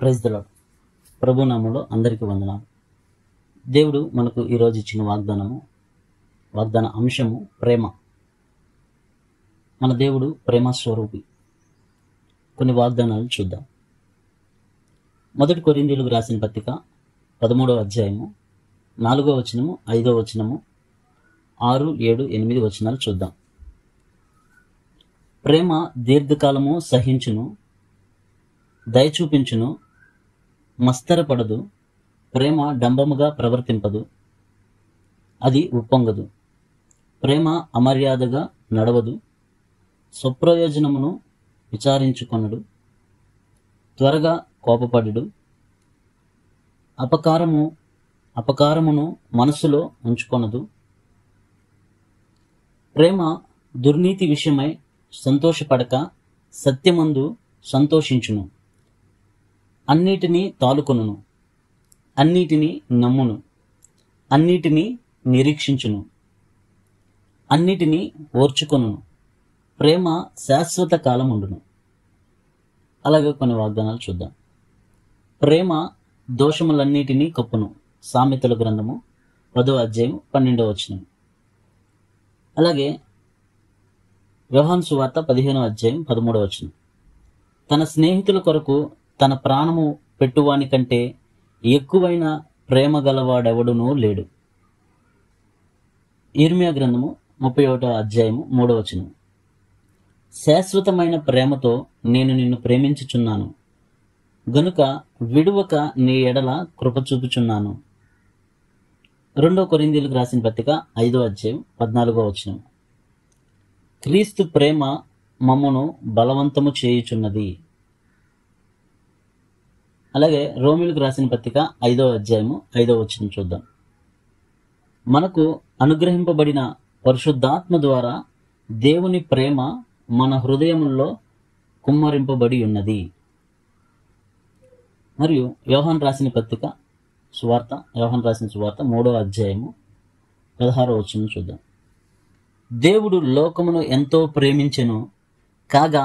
Praise the lord. ప్రభు నామములో అందరికీ వందనాలు. దేవుడు మనకు ఈరోజు ఇచ్చిన వాగ్దాన అంశము ప్రేమ. మన దేవుడు ప్రేమ స్వరూపి. కొన్ని వాగ్దానాలు చూద్దాం. 1 కొరింథీయులకు రాసిన పత్రిక 13వ అధ్యాయము 4వ వచనము, 5వ వచనము, 6, 7, 8 వచనాలు చూద్దాం. ప్రేమ దీర్ఘకాలము సహించును, దయచూపించును, మస్తరపడదు, ప్రేమ డంబముగా ప్రవర్తింపదు, అది ఉప్పొంగదు, ప్రేమ అమర్యాదగా నడవదు, స్వప్రయోజనమును విచారించుకొనడు, త్వరగా కోపపడుడు, అపకారమును మనసులో ఉంచుకొనదు. ప్రేమ దుర్నీతి విషయమై సంతోషపడక సత్యమందు సంతోషించును, అన్నిటినీ తాలుకొనును, అన్నిటినీ నమ్మును, అన్నిటినీ నిరీక్షించును, అన్నిటినీ ఓర్చుకొనును. ప్రేమ శాశ్వత కాలం ఉండును. అలాగే కొన్ని వాగ్దానాలు చూద్దాం. ప్రేమ దోషములన్నిటినీ కప్పును. సామెతల గ్రంథము 10వ అధ్యాయం 12వ వచనం. అలాగే యోహాను సువార్త 15వ అధ్యాయం 13వ వచనం. తన స్నేహితుల కొరకు తన ప్రాణము పెట్టువాని కంటే ఎక్కువైన ప్రేమ గలవాడెవడునూ లేడు. ఇర్మియా గ్రంథము 31వ అధ్యాయము 3వ వచనం. శాశ్వతమైన ప్రేమతో నేను నిన్ను ప్రేమించుచున్నాను గనుక విడువక నీ ఎడల కృప చూపుచున్నాను. 2 కొరింథీయులకు రాసిన పత్రిక 5వ అధ్యాయం 14వ వచనం. క్రీస్తు ప్రేమ మమ్మును బలవంతము చేయుచున్నది. అలాగే రోమీయులకు రాసిన పత్రిక 5వ అధ్యాయము 5వ వచనం చూద్దాం. మనకు అనుగ్రహింపబడిన పరిశుద్ధాత్మ ద్వారా దేవుని ప్రేమ మన హృదయముల్లో కుమ్మరింపబడి ఉన్నది. మరియు యోహాను రాసిన సువార్త 3వ అధ్యాయము 16వ వచనం చూద్దాం. దేవుడు లోకమును ఎంతో ప్రేమించెను కాగా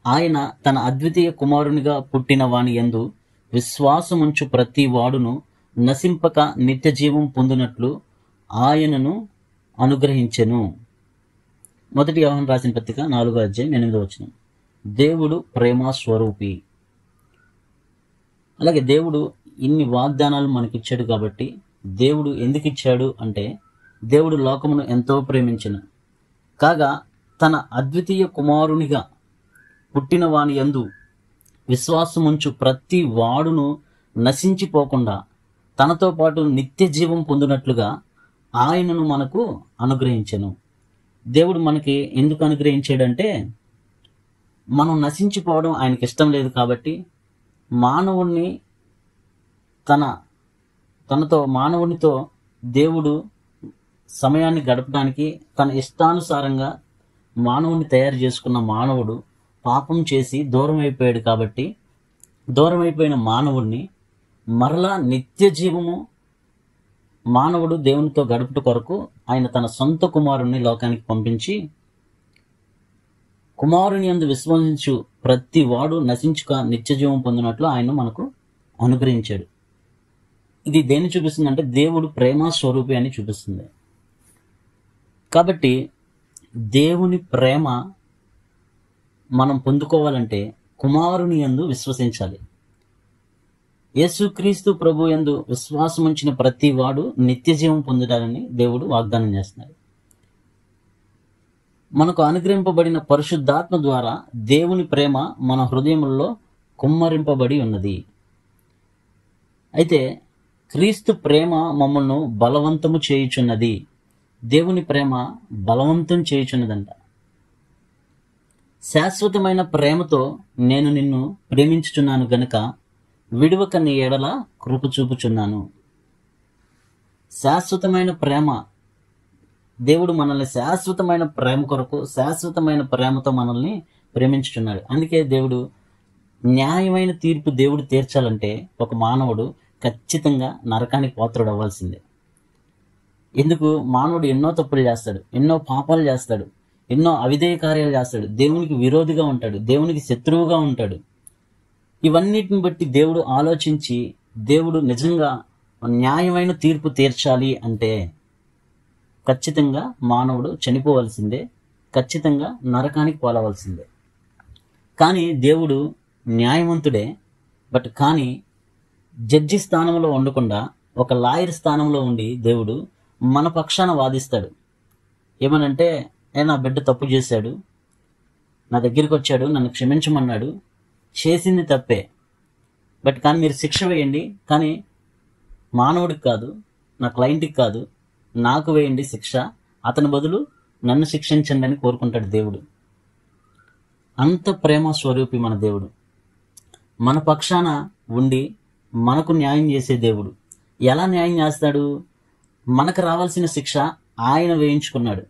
ఆయన తన అద్వితీయ కుమారునిగా పుట్టిన వాని యందు విశ్వాసముంచు ప్రతి వాడును నశింపక నిత్య జీవం పొందినట్లు ఆయనను అనుగ్రహించెను. 1 యోహాను రాసిన పత్రిక 4వ అధ్యాయం 8వ వచనం. దేవుడు ప్రేమ స్వరూపి. అలాగే దేవుడు ఇన్ని వాగ్దానాలు మనకిచ్చాడు కాబట్టి, దేవుడు ఎందుకు ఇచ్చాడు అంటే, దేవుడు లోకమును ఎంతో ప్రేమించెను కాగా తన అద్వితీయ కుమారునిగా పుట్టిన వాని యందు విశ్వాసముంచు ప్రతి వాడును నశించిపోకుండా తనతో పాటు నిత్య జీవం పొందినట్లుగా ఆయనను మనకు అనుగ్రహించెను. దేవుడు మనకి ఎందుకు అనుగ్రహించాడంటే, మనం నశించిపోవడం ఆయనకి ఇష్టం లేదు కాబట్టి మానవుణ్ణి మానవునితో దేవుడు సమయాన్ని గడపడానికి తన ఇష్టానుసారంగా మానవుని తయారు చేసుకున్న మానవుడు పాపం చేసి దూరం అయిపోయాడు కాబట్టి, దూరం అయిపోయిన మానవుడిని మరలా నిత్య జీవము మానవుడు దేవునితో గడుపుట కొరకు ఆయన తన సొంత కుమారుణ్ణి లోకానికి పంపించి, కుమారుని యందు విశ్వసించు ప్రతి వాడు నశించుక నిత్య జీవం పొందినట్లు ఆయన మనకు అనుగ్రహించాడు. ఇది దేన్ని చూపిస్తుందంటే, దేవుడు ప్రేమ స్వరూపి అని చూపిస్తుంది. కాబట్టి దేవుని ప్రేమ మనం పొందుకోవాలంటే కుమారుని యందు విశ్వసించాలి. యేసుక్రీస్తు ప్రభు యందు విశ్వాసముంచిన ప్రతి వాడు నిత్య జీవం పొందుతాడని దేవుడు వాగ్దానం చేస్తున్నాడు. మనకు అనుగ్రహింపబడిన పరిశుద్ధాత్మ ద్వారా దేవుని ప్రేమ మన హృదయముల్లో కుమ్మరింపబడి ఉన్నది. అయితే క్రీస్తు ప్రేమ మమ్మల్ని బలవంతము చేయుచున్నది. దేవుని ప్రేమ బలవంతం చేయుచున్నదంట. శాశ్వతమైన ప్రేమతో నేను నిన్ను ప్రేమించుచున్నాను గనుక విడువక నీ ఎడల కృప చూపుచున్నాను. శాశ్వతమైన ప్రేమ, దేవుడు మనల్ని శాశ్వతమైన ప్రేమ కొరకు శాశ్వతమైన ప్రేమతో మనల్ని ప్రేమించుచున్నాడు. అందుకే దేవుడు న్యాయమైన తీర్పు దేవుడు తీర్చాలంటే ఒక మానవుడు ఖచ్చితంగా నరకానికి పాత్రుడు అవ్వాల్సిందే. ఎందుకు? మానవుడు ఎన్నో తప్పులు చేస్తాడు, ఎన్నో పాపాలు చేస్తాడు, ఎన్నో అవిధేయ కార్యాలు చేస్తాడు, దేవునికి విరోధిగా ఉంటాడు, దేవునికి శత్రువుగా ఉంటాడు. ఇవన్నిటిని బట్టి దేవుడు ఆలోచించి దేవుడు నిజంగా న్యాయమైన తీర్పు తీర్చాలి అంటే ఖచ్చితంగా మానవుడు చనిపోవలసిందే, ఖచ్చితంగా నరకానికి పోలవలసిందే. కానీ దేవుడు న్యాయవంతుడే, కానీ జడ్జి స్థానంలో ఉండకుండా ఒక లాయర్ స్థానంలో ఉండి దేవుడు మన పక్షాన వాదిస్తాడు. ఏమనంటే, నా బిడ్డ తప్పు చేశాడు, నా దగ్గరికి వచ్చాడు, నన్ను క్షమించమన్నాడు, చేసింది తప్పే, కానీ మీరు శిక్ష వేయండి, కానీ మానవుడికి కాదు, నా క్లయింట్కి కాదు, నాకు వేయండి శిక్ష, అతని బదులు నన్ను శిక్షించండి అని కోరుకుంటాడు దేవుడు. అంత ప్రేమ స్వరూపి మన దేవుడు. మన పక్షాన ఉండి మనకు న్యాయం చేసే దేవుడు. ఎలా న్యాయం చేస్తాడు? మనకు రావాల్సిన శిక్ష ఆయన వేయించుకున్నాడు,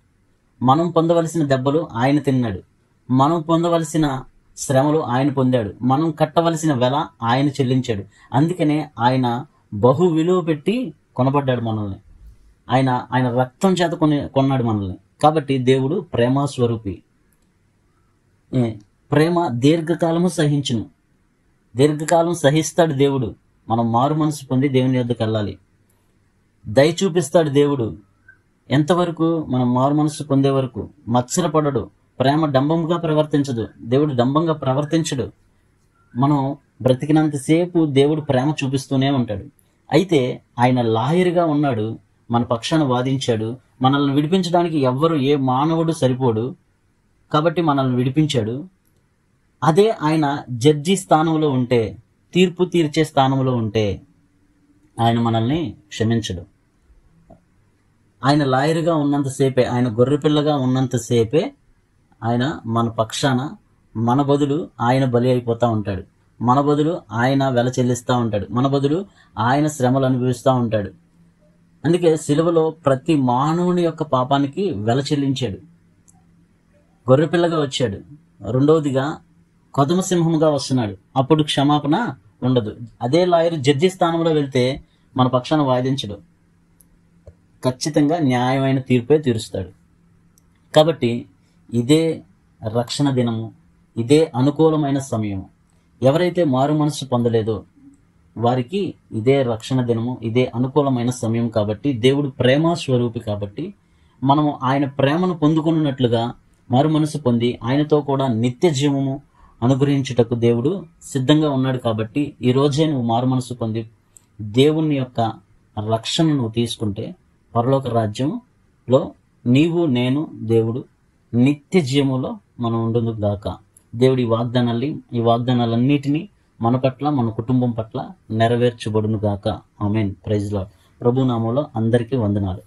మనం పొందవలసిన దెబ్బలు ఆయన తిన్నాడు, మనం పొందవలసిన శ్రమలు ఆయన పొందాడు, మనం కట్టవలసిన వెల ఆయన చెల్లించాడు. అందుకనే ఆయన బహు విలువ పెట్టి కొనబడ్డాడు మనల్ని. ఆయన రక్తం చేత కొన్నాడు మనల్ని. కాబట్టి దేవుడు ప్రేమ స్వరూపి. ప్రేమ దీర్ఘకాలము సహించును. దీర్ఘకాలం సహిస్తాడు దేవుడు. మనం మారు మనసు పొంది దేవుని యొద్దకు వెళ్ళాలి. దయ చూపిస్తాడు దేవుడు. ఎంతవరకు? మనం మారు మనసు పొందే వరకు. మత్సరపడడు. ప్రేమ డంబంగా ప్రవర్తించదు. దేవుడు డంబంగా ప్రవర్తించడు. మనం బ్రతికినంతసేపు దేవుడు ప్రేమ చూపిస్తూనే ఉంటాడు. అయితే ఆయన లాయర్గా ఉన్నాడు, మన పక్షాన వాదించాడు. మనల్ని విడిపించడానికి ఏ మానవుడు సరిపోడు, కాబట్టి మనల్ని విడిపించాడు. అదే ఆయన జడ్జి స్థానంలో ఉంటే, తీర్పు తీర్చే స్థానంలో ఉంటే ఆయన మనల్ని క్షమించడు. ఆయన లాయర్గా ఉన్నంతసేపే, ఆయన గొర్రెపిల్లగా ఉన్నంతసేపే ఆయన మన పక్షాన, మన బదులు ఆయన బలి అయిపోతూ ఉంటాడు. మన బదులు ఆయన వెల చెల్లిస్తూ ఉంటాడు. మన బదులు ఆయన శ్రమలు అనుభవిస్తూ ఉంటాడు. అందుకే సిలువలో ప్రతి మానవుని యొక్క పాపానికి వెల చెల్లించాడు. గొర్రెపిల్లగా వచ్చాడు. రెండవదిగా కొదమ సింహంగా వస్తున్నాడు. అప్పుడు క్షమాపణ ఉండదు. అదే లాయర్ జడ్జి స్థానంలో వెళ్తే మన పక్షాన వాదించడు, ఖచ్చితంగా న్యాయమైన తీర్పే తీరుస్తాడు. కాబట్టి ఇదే రక్షణ దినము, ఇదే అనుకూలమైన సమయము. ఎవరైతే మారు మనసు పొందలేదో వారికి ఇదే రక్షణ దినము, ఇదే అనుకూలమైన సమయం. కాబట్టి దేవుడు ప్రేమ స్వరూపి. కాబట్టి మనము ఆయన ప్రేమను పొందుకున్నట్లుగా మారు మనసు పొంది ఆయనతో కూడా నిత్య జీవము అనుగ్రహించుటకు దేవుడు సిద్ధంగా ఉన్నాడు. కాబట్టి ఈ రోజే నువ్వు మారు మనసు పొంది దేవుని యొక్క రక్షణ నువ్వు తీసుకుంటే పరలోక రాజ్యంలో నీవు, నేను, దేవుడు నిత్య జీవములో మనం ఉండును గాక. దేవుడి ఈ వాగ్దానాలన్నిటినీ మన పట్ల, మన కుటుంబం పట్ల నెరవేర్చబడును గాక. ఆమేన్. Praise lord. ప్రభు నామములో అందరికీ వందనాలు.